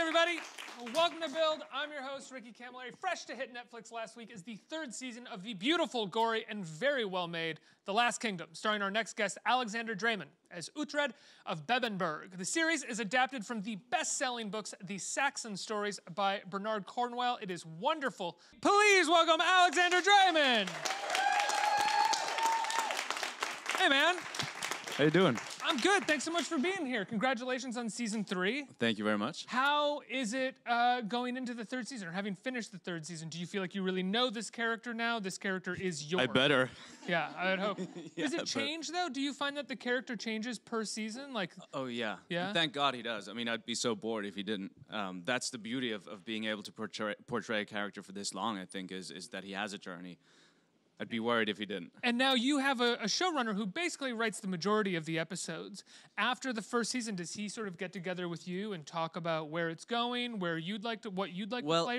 everybody. Welcome to Build. I'm your host, Ricky Camilleri. Fresh to hit Netflix last week is the third season of the beautiful, gory, and very well-made The Last Kingdom, starring our next guest, Alexander Dreymon, as Uhtred of Bebbanburg. The series is adapted from the best-selling books, The Saxon Stories by Bernard Cornwell. It is wonderful. Please welcome Alexander Dreymon. Hey, man. How you doing? I'm good. Thanks so much for being here. Congratulations on season 3. Thank you very much. How is it going into the third season, or having finished the third season? Do you feel like you really know this character now? This character is yours. I better. Yeah, I would hope. Yeah, Does it change, though? Do you find that the character changes per season? Like, oh, yeah. Yeah? Thank God he does. I mean, I'd be so bored if he didn't. That's the beauty of being able to portray a character for this long, I think, is that he has a journey. I'd be worried if he didn't. And now you have a showrunner who basically writes the majority of the episodes. After the first season, does he sort of get together with you and talk about where it's going, what you'd like to play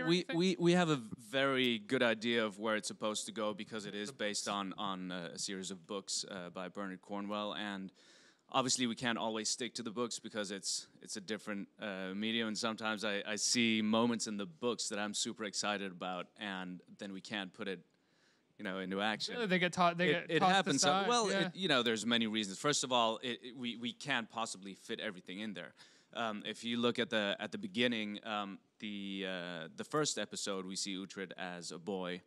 or anything? we have a very good idea of where it's supposed to go because it is based on a series of books by Bernard Cornwell, and obviously we can't always stick to the books because it's a different medium, and sometimes I see moments in the books that I'm super excited about, and then we can't put it into action. Really, they get taught. It happens. Aside. Well, yeah. There's many reasons. First of all, we can't possibly fit everything in there. If you look at the beginning, the first episode, we see Uhtred as a boy,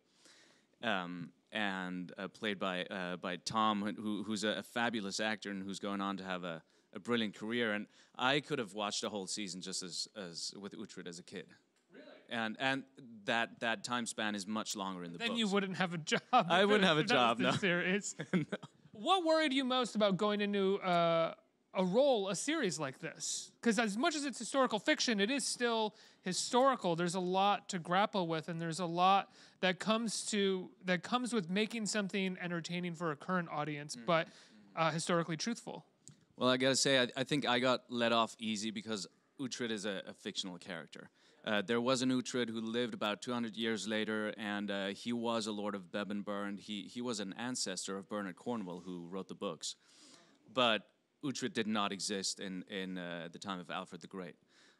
and played by Tom, who's a fabulous actor and who's going on to have a brilliant career. And I could have watched a whole season just as with Uhtred as a kid. And that time span is much longer in the books. Then you wouldn't have a job. I wouldn't have a job, no. Series. No. What worried you most about going into a series like this? Because as much as it's historical fiction, it is still historical. There's a lot to grapple with, and there's a lot that comes with making something entertaining for a current audience, but historically truthful. Well, I gotta say, I think I got let off easy because Uhtred is a fictional character. There was an Uhtred who lived about 200 years later, and he was a lord of Bebbanburg. He was an ancestor of Bernard Cornwell, who wrote the books. But Uhtred did not exist in the time of Alfred the Great.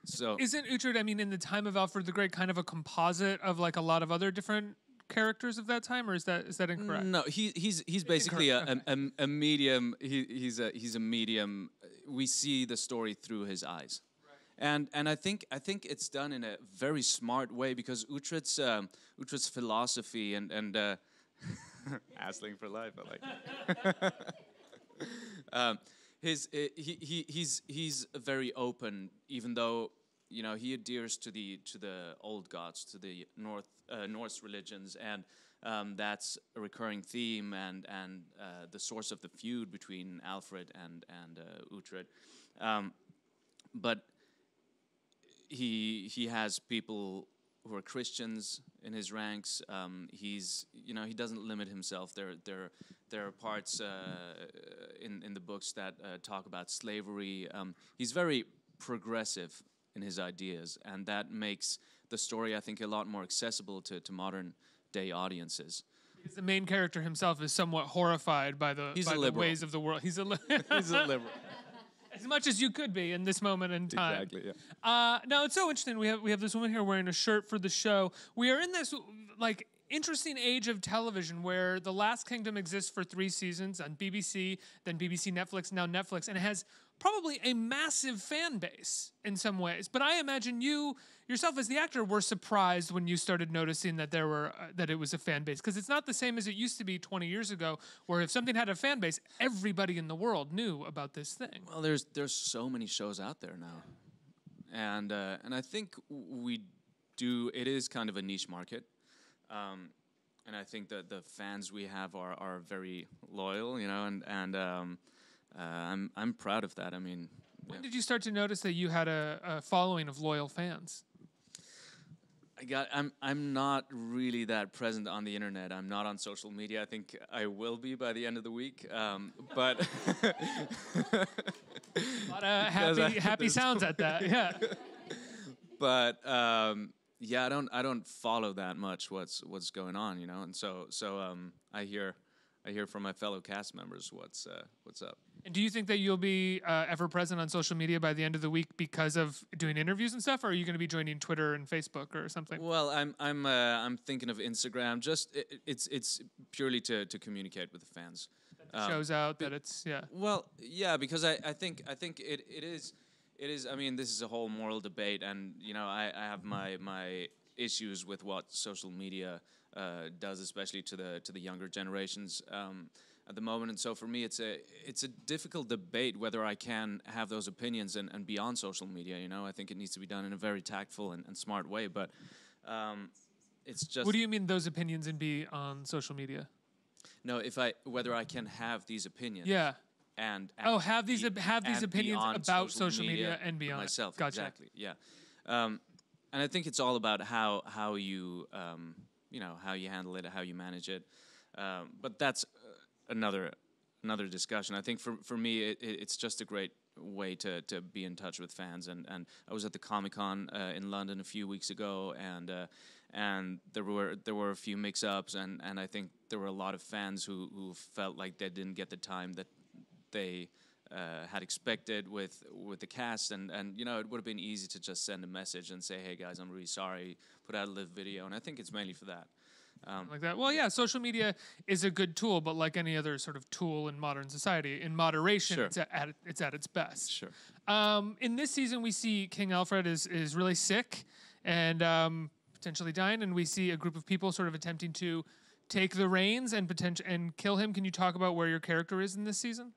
So isn't Uhtred, in the time of Alfred the Great, kind of a composite of like a lot of other different characters of that time, or is that incorrect? No, he's basically a medium. He's a medium. We see the story through his eyes. And I think it's done in a very smart way because Uhtred's philosophy and Assling for life, I like it. He's very open, even though he adheres to the old gods, to the Norse religions, and that's a recurring theme and the source of the feud between Alfred and Uhtred, but he has people who are Christians in his ranks. He doesn't limit himself. There are parts in the books that talk about slavery. He's very progressive in his ideas, and that makes the story, I think, a lot more accessible to modern day audiences. Because the main character himself is somewhat horrified by the ways of the world. He's a liberal. As much as you could be in this moment in time. Exactly, yeah. Now, it's so interesting. We have this woman here wearing a shirt for the show. We are in this, interesting age of television where The Last Kingdom exists for 3 seasons on BBC, then BBC Netflix, now Netflix, and it has probably a massive fan base in some ways. But I imagine you yourself as the actor were surprised when you started noticing that that it was a fan base, because it's not the same as it used to be 20 years ago, where if something had a fan base, everybody in the world knew about this thing. Well, there's so many shows out there now, and I think it is kind of a niche market. And I think that the fans we have are very loyal, and I'm proud of that. When did you start to notice that you had a following of loyal fans? I'm not really that present on the internet. I'm not on social media. I think I will be by the end of the week. But a lot of happy sounds at that. Yeah. But yeah, I don't follow that much what's going on, and so I hear from my fellow cast members what's up. And do you think that you'll be ever present on social media by the end of the week because of doing interviews and stuff, or are you going to be joining Twitter and Facebook or something? Well, I'm thinking of Instagram. Just it's purely to communicate with the fans. Shows out that it's Well, yeah, because I think it is. I mean, this is a whole moral debate, and you know, I have my issues with what social media does, especially to the younger generations. At the moment, and so for me, it's a difficult debate whether I can have those opinions and be on social media. You know, I think it needs to be done in a very tactful and smart way. But it's just. What do you mean those opinions and be on social media? No, whether I can have these opinions. Yeah. And have these opinions about social media and beyond myself. Gotcha. Exactly. Yeah. And I think it's all about how you how you handle it, how you manage it. But that's another discussion. I think for me, it's just a great way to be in touch with fans. And I was at the Comic-Con in London a few weeks ago, and there were a few mix-ups, and I think there were a lot of fans who felt like they didn't get the time that they had expected with the cast, and you know, it would have been easy to just send a message and say, hey guys, I'm really sorry, put out a live video, and I think it's mainly for that. Like that. Well, yeah, social media is a good tool, but like any other sort of tool in modern society, in moderation, Sure. it's at its best. Sure. In this season, we see King Alfred is really sick and potentially dying, and we see a group of people sort of attempting to take the reins and kill him. Can you talk about where your character is in this season?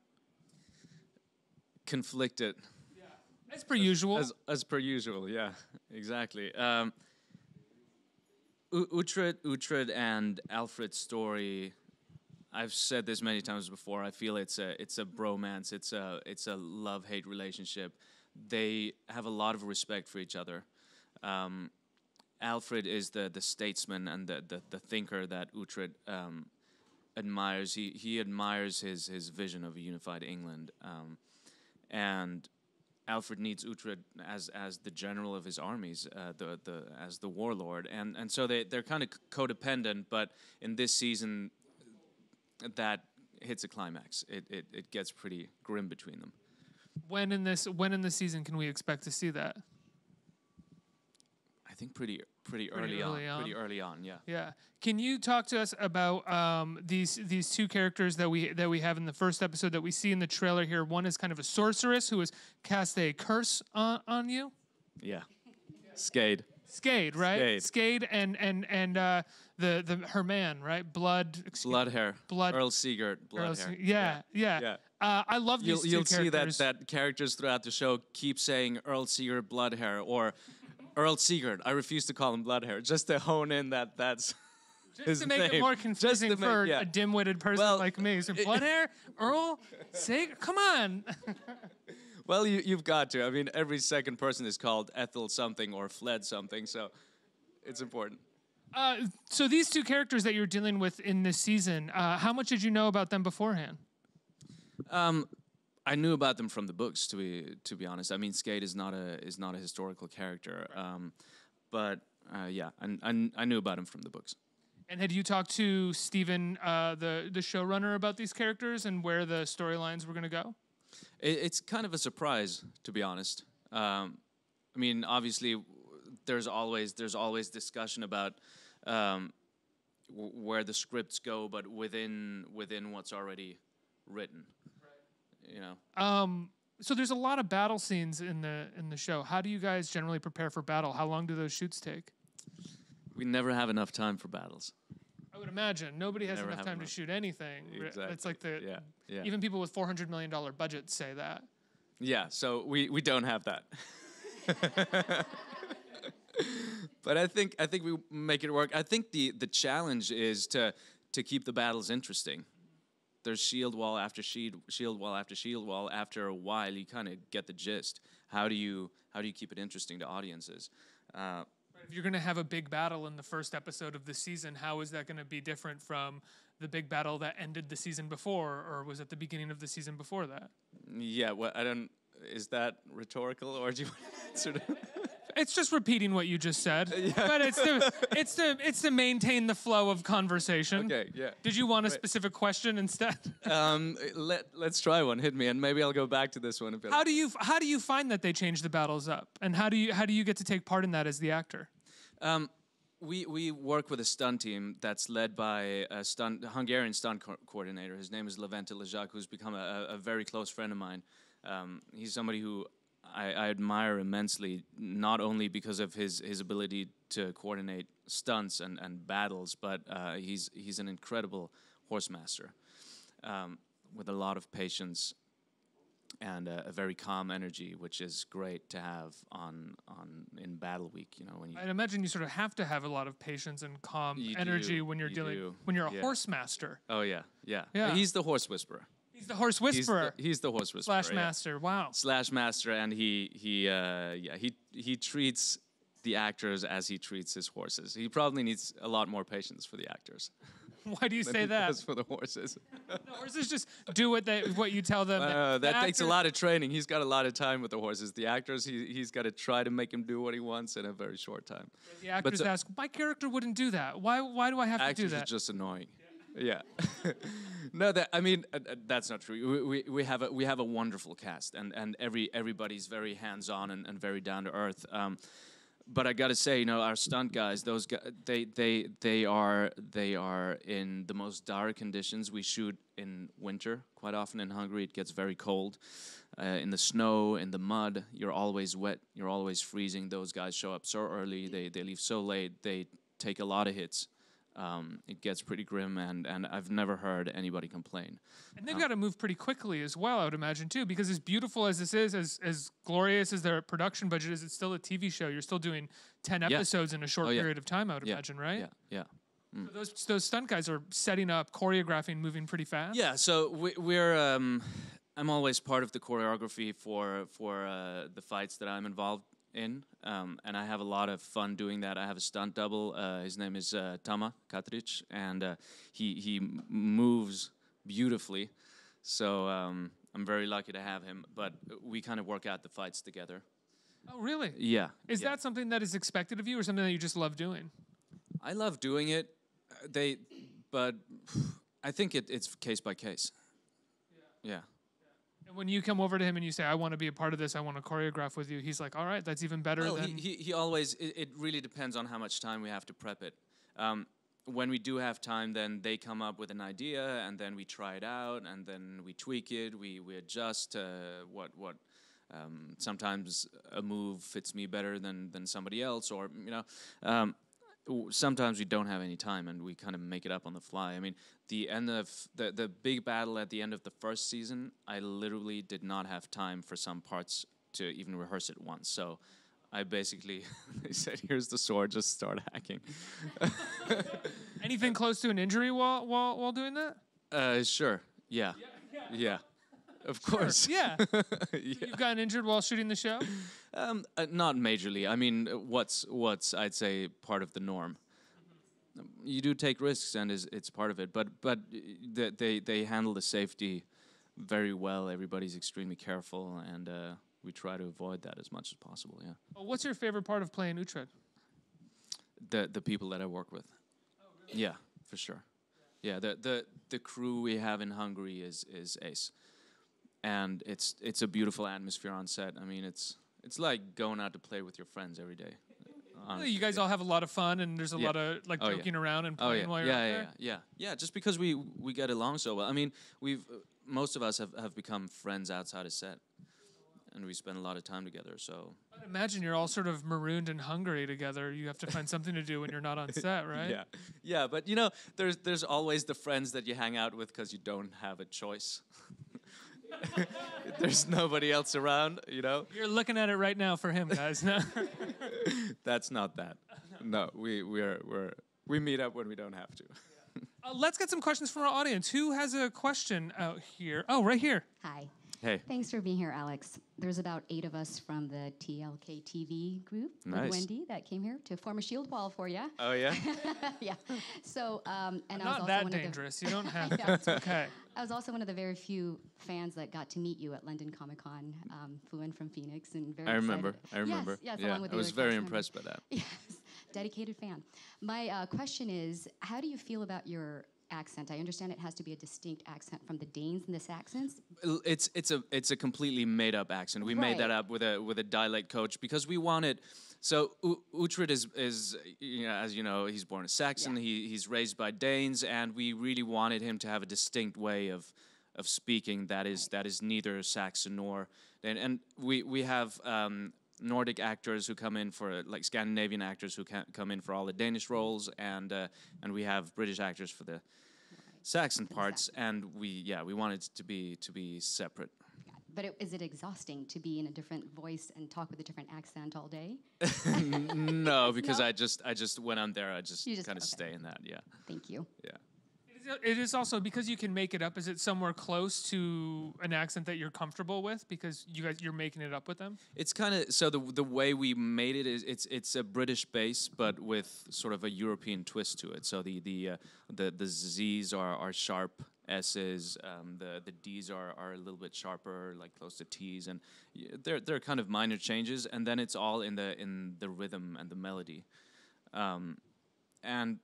Conflicted. Yeah. As per usual. As per usual, yeah, exactly. Uhtred and Alfred's story, I've said this many times before. I feel it's a bromance. It's a love-hate relationship. They have a lot of respect for each other. Alfred is the statesman and the thinker that Uhtred admires. He admires his vision of a unified England, and Alfred needs Uhtred as the general of his armies, as the warlord, and so they're kind of codependent. But in this season, that hits a climax. It gets pretty grim between them. When in this season can we expect to see that? I think pretty early on. Pretty early on, yeah. Yeah. Can you talk to us about these two characters that we have in the first episode that we see in the trailer here? One is kind of a sorceress who has cast a curse on you. Yeah. Skade. Skade, right? Skade and her man, right? Bloodhair. Earl Sigurd. Bloodhair. Yeah. I love these two characters. You'll see that characters throughout the show keep saying Earl Sigurd Bloodhair or Earl Sigurd. I refuse to call him Bloodhair, just to hone in that's just his to make name. it more confusing for a dim-witted person like me. So Bloodhair, Earl, Sigurd, come on. Well, you've got to. I mean, every second person is called Ethel something or Fled something, so it's important. So these two characters that you're dealing with in this season, how much did you know about them beforehand? I knew about them from the books, to be honest. I mean, Skade is not a historical character, but yeah, I knew about him from the books. And had you talked to Steven, the showrunner, about these characters and where the storylines were going to go? It's kind of a surprise, to be honest. I mean, obviously, there's always discussion about where the scripts go, but within what's already written. You know. So there's a lot of battle scenes in the show. How do you guys generally prepare for battle? How long do those shoots take? We never have enough time for battles. I would imagine nobody has enough time to shoot anything. Exactly. It's like yeah. Even people with $400 million budgets say that. Yeah. So we don't have that. But I think we make it work. I think the challenge is to keep the battles interesting. There's shield wall after shield wall after shield wall. After a while, you kind of get the gist. How do you keep it interesting to audiences? If you're going to have a big battle in the first episode of the season, how is that going to be different from the big battle that ended the season before, or was it the beginning of the season before that? Yeah, well, I don't. Is that rhetorical, or do you want to answer? It's just repeating what you just said, but it's to maintain the flow of conversation. Okay, yeah. Did you want a specific question instead? Let's try one. Hit me, and maybe I'll go back to this one a bit. How do you find that they change the battles up, and how do you get to take part in that as the actor? We work with a stunt team that's led by a Hungarian stunt coordinator. His name is Levente Lejak, who's become a very close friend of mine. He's somebody who I admire immensely, not only because of his ability to coordinate stunts and battles, but he's an incredible horse master with a lot of patience and a very calm energy, which is great to have in battle week. You know, when you I'd imagine you sort of have to have a lot of patience and calm energy when you're when you're a horse master. Oh yeah. He's the horse whisperer. He's the horse whisperer. He's the horse whisperer. Slash master. Wow. Slash master, and he treats the actors as he treats his horses. He probably needs a lot more patience for the actors. Why do you say that? Does for the horses. The horses just do what you tell them. That takes a lot of training. He's got a lot of time with the horses. The actors, he's got to try to make him do what he wants in a very short time. The actors ask, my character wouldn't do that. Why do I have to do that? Actors are just annoying. Yeah. No, that's not true. We have a wonderful cast, and everybody's very hands-on and very down to earth. But I got to say, you know, our stunt guys, those guys, they are in the most dire conditions. We shoot in winter quite often in Hungary. It gets very cold. In the snow, in the mud, you're always wet. You're always freezing. Those guys show up so early. They leave so late. They take a lot of hits. It gets pretty grim, and I've never heard anybody complain. And they've got to move pretty quickly as well, I would imagine, too, because as beautiful as this is, as glorious as their production budget is, it's still a TV show. You're still doing 10 episodes in a short period of time, I would imagine, right? Yeah. So those stunt guys are setting up, choreographing, moving pretty fast? Yeah, so we're... I'm always part of the choreography for the fights that I'm involved in, and I have a lot of fun doing that. I have a stunt double. His name is Tama Katric, and he moves beautifully. So I'm very lucky to have him. But we kind of work out the fights together. Oh, really? Yeah. Is that something that is expected of you, or something that you just love doing? I love doing it. But I think it's case by case. Yeah. And when you come over to him and you say, I want to be a part of this, I want to choreograph with you, he's like, all right, that's even better than... He always... It really depends on how much time we have to prep it. When we do have time, then they come up with an idea, and then we try it out, and then we tweak it, we adjust what sometimes a move fits me better than somebody else, or, you know... sometimes we don't have any time, and we kind of make it up on the fly. I mean, the end of the big battle at the end of the first season, I literally did not have time for some parts to even rehearse it once. So I basically they said, "Here's the sword, just start hacking." Anything close to an injury while doing that? Sure. Yeah. Of course. Yeah. You've gotten injured while shooting the show? Not majorly. I mean, what's I'd say part of the norm. You do take risks, and it's part of it. But they handle the safety very well. Everybody's extremely careful, and we try to avoid that as much as possible. Yeah. What's your favorite part of playing Uhtred? The people that I work with. Oh, really? Yeah, for sure. Yeah. The crew we have in Hungary is ace. And it's a beautiful atmosphere on set. I mean, it's like going out to play with your friends every day. You guys all have a lot of fun, and there's a lot of like joking around and playing while you're out there. Yeah. Just because we get along so well. I mean, most of us have become friends outside of set, and we spend a lot of time together. So I'd imagine you're all sort of marooned in Hungary together. You have to find something to do when you're not on set, right? Yeah. But you know, there's always the friends that you hang out with because you don't have a choice. There's nobody else around, you know. You're looking at it right now for him, guys. No. That's not that. No, we meet up when we don't have to. Let's get some questions from our audience. Who has a question out here? Oh, right here. Hi. Hey. Thanks for being here, Alex. there's about 8 of us from the TLK TV group Nice. with Wendy that came here to form a shield wall for you. Oh yeah. Yeah. So, and I was Not also that one dangerous. You don't have to. Yeah. It's okay. I was also one of the very few fans that got to meet you at London Comic Con. Flew in from Phoenix and very I remember. excited. I remember. Yes, Yeah, along with I the was other very cast impressed by that. Yes, dedicated fan. My question is, how do you feel about your accent? I understand it has to be a distinct accent from the Danes in this accent. It's a completely made up accent. We made that Right. up with a dialect coach because we wanted. So Uhtred is as you know, he's born a Saxon. Yeah. He's raised by Danes, and we really wanted him to have a distinct way of speaking that is neither Saxon nor. And we have Nordic actors who come in for like Scandinavian actors who come in for all the Danish roles, and we have British actors for the Saxon parts, and we wanted it to be separate. But is it exhausting to be in a different voice and talk with a different accent all day? No, because No? I just when I'm there, I just You just- kind of okay. stay in that. Yeah, Thank you. yeah. It is also because you can make it up. Is it somewhere close to an accent that you're comfortable with because you're making it up with them? It's kind of so the way we made it is it's a British base, but with sort of a European twist to it. So the Z's are sharp S's, the D's are a little bit sharper, like close to T's, and they're kind of minor changes, and then it's all in the rhythm and the melody, and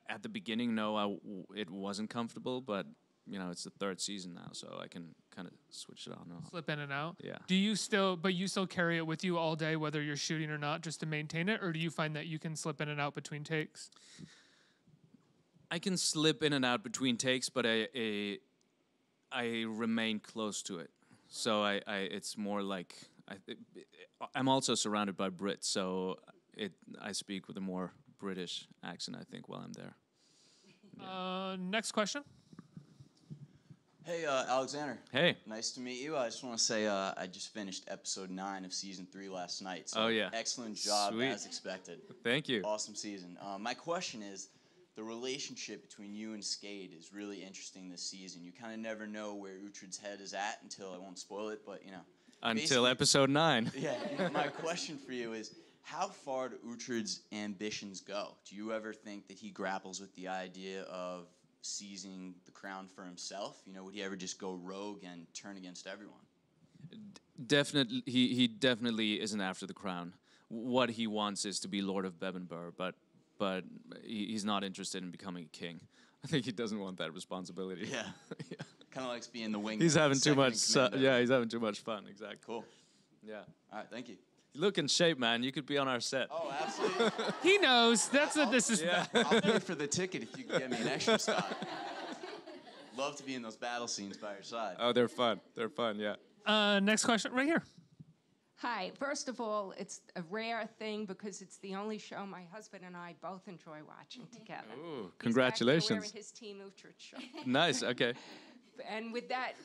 at the beginning, no, it wasn't comfortable, but it's the 3rd season now, so I can kind of switch it on and off. Slip in and out. Yeah. Do you still carry it with you all day, whether you're shooting or not, just to maintain it, or do you find that you can slip in and out between takes? I can slip in and out between takes, but I remain close to it. So it's more like I'm also surrounded by Brits, so I speak with a more British accent, I think, while I'm there. Next question. Hey, Alexander. Hey. Nice to meet you. I just want to say I just finished episode 9 of season 3 last night. So Oh, yeah. excellent job Sweet. as expected. Thank you. Awesome season. My question is, the relationship between you and Skade is really interesting this season. You kind of never know where Uhtred's head is at until, I won't spoil it, but Until basically- episode 9. Yeah, my question for you is, how far do Uhtred's ambitions go? Do you ever think that he grapples with the idea of seizing the crown for himself? Would he ever just go rogue and turn against everyone? Definitely, he definitely isn't after the crown. What he wants is to be Lord of Bebbanburg, but he's not interested in becoming a king. I think he doesn't want that responsibility. Yeah. Yeah. Kind of likes being the wing. He's having too second in much. command. Yeah, he's having too much fun. Exactly. Cool. Yeah. All right, thank you. You look in shape, man. You could be on our set. Oh, absolutely. He knows. That's what this is Yeah. about. I'll pay for the ticket if you can get me an extra spot. Love to be in those battle scenes by your side. Oh, they're fun. They're fun. Yeah. Next question, right here. Hi. First of all, it's a rare thing because it's the only show my husband and I both enjoy watching together. Ooh, He's congratulations. back there wearing his Team Uhtred shirt. Nice. Okay. And with that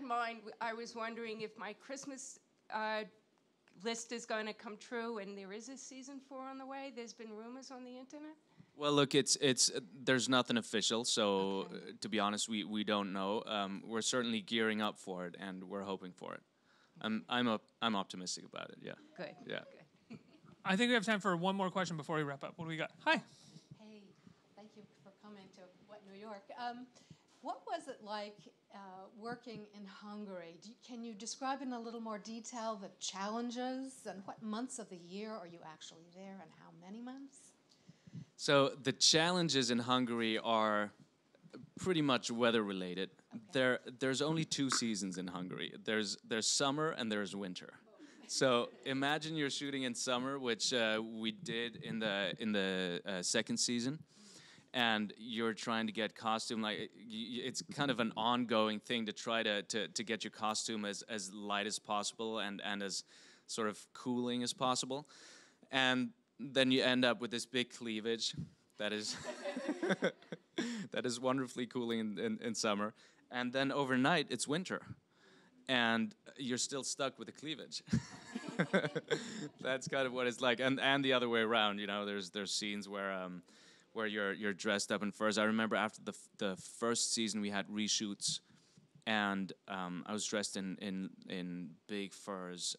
in mind, I was wondering if my Christmas list is going to come true, and there is a season 4 on the way. There's been rumors on the internet. Well, look, it's there's nothing official, so Okay. to be honest, we don't know. We're certainly gearing up for it, and we're hoping for it. I'm optimistic about it. Yeah. Good. Yeah. Good. I think we have time for one more question before we wrap up. What do we got? Hi. Hey, thank you for coming to New York. What was it like working in Hungary? Can you describe in a little more detail the challenges and what months of the year are you actually there and how many months? So the challenges in Hungary are pretty much weather related. Okay. There's only 2 seasons in Hungary. There's summer and there's winter. So imagine you're shooting in summer, which we did in the 2nd season, and you're trying to get costume it's kind of an ongoing thing to try to get your costume as light as possible and as sort of cooling as possible, and then you end up with this big cleavage that is that is wonderfully cooling in summer, and then overnight it's winter, and you're still stuck with the cleavage. That's kind of what it's like, and the other way around. There's scenes where you're dressed up in furs. I remember after the first season we had reshoots and I was dressed in big furs.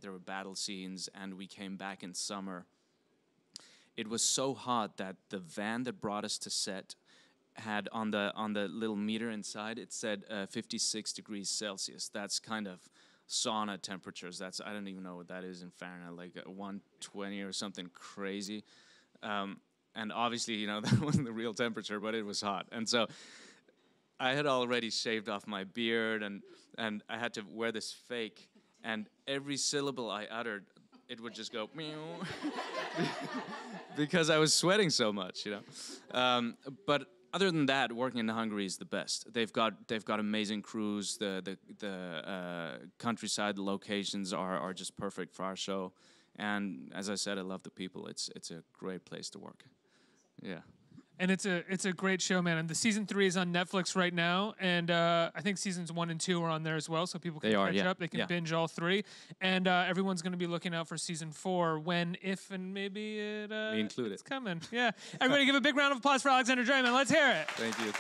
There were battle scenes, and we came back in summer. It was so hot that the van that brought us to set had on the little meter inside, it said 56 degrees Celsius. That's kind of sauna temperatures. That's, I don't even know what that is in Fahrenheit, like 120 or something crazy. And obviously, you know, that wasn't the real temperature, but it was hot. And so I had already shaved off my beard, and I had to wear this fake, and every syllable I uttered, it would just go meow, because I was sweating so much, you know. But other than that, working in Hungary is the best. They've got amazing crews. The countryside locations are just perfect for our show. And as I said, I love the people. It's a great place to work. Yeah. And it's a great show, man. And the season 3 is on Netflix right now, and I think seasons 1 and 2 are on there as well, so people can catch up. They can binge all 3, and everyone's going to be looking out for season 4 when, if, and maybe we include it's coming. Yeah. Everybody, give a big round of applause for Alexander Dreymon. Let's hear it. Thank you.